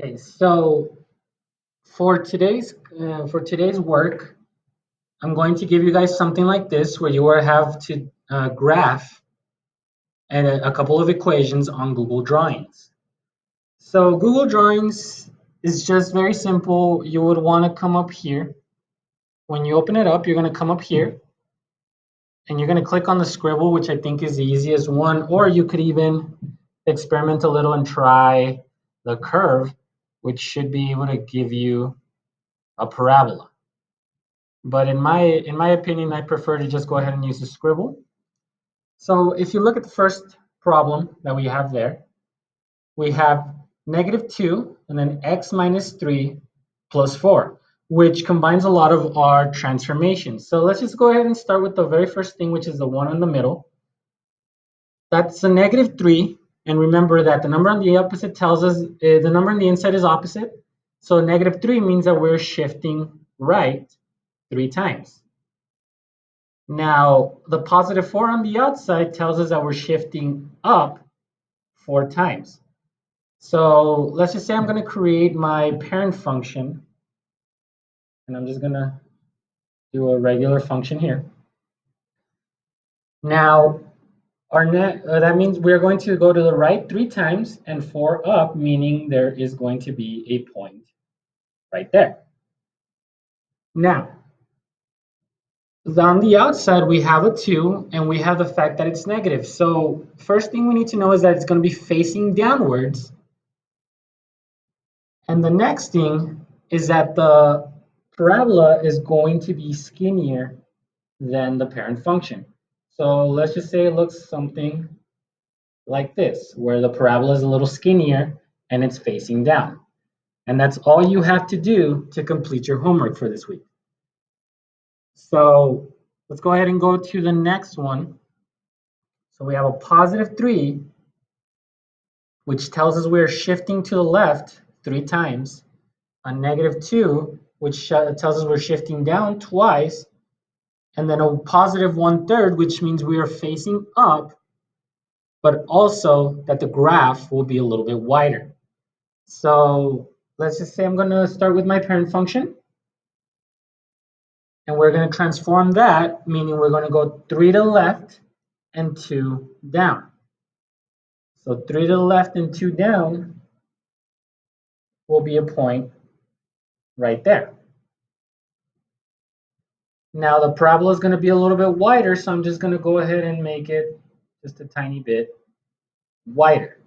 Okay, so for today's work, I'm going to give you guys something like this, where you will have to graph and a couple of equations on Google Drawings. So Google Drawings is just very simple. You would want to come up here. When you open it up, you're going to come up here and you're going to click on the scribble, which I think is the easiest one, or you could even experiment a little and try the curve, which should be able to give you a parabola. But in my opinion, I prefer to just go ahead and use the scribble. So if you look at the first problem that we have there, we have -2 and then x minus 3 plus 4, which combines a lot of our transformations. So let's just go ahead and start with the very first thing, which is the one in the middle. That's a -3. And remember that the number on the opposite tells us the number on the inside is opposite. So -3 means that we're shifting right 3 times. Now, the +4 on the outside tells us that we're shifting up 4 times. So let's just say I'm going to create my parent function, and I'm just going to do a regular function here. Now, that means we're going to go to the right 3 times and 4 up, meaning there is going to be a point right there. Now, on the outside, we have a 2, and we have the fact that it's negative. So first thing we need to know is that it's going to be facing downwards. And the next thing is that the parabola is going to be skinnier than the parent function. So let's just say it looks something like this, where the parabola is a little skinnier and it's facing down. And that's all you have to do to complete your homework for this week. So let's go ahead and go to the next one. So we have a +3, which tells us we're shifting to the left 3 times. A -2, which tells us we're shifting down twice. And then a +1/3, which means we are facing up, but also that the graph will be a little bit wider. So let's just say I'm going to start with my parent function. And we're going to transform that, meaning we're going to go 3 to the left and 2 down. So 3 to the left and 2 down will be a point right there. Now the parabola is going to be a little bit wider, so I'm just going to go ahead and make it just a tiny bit wider.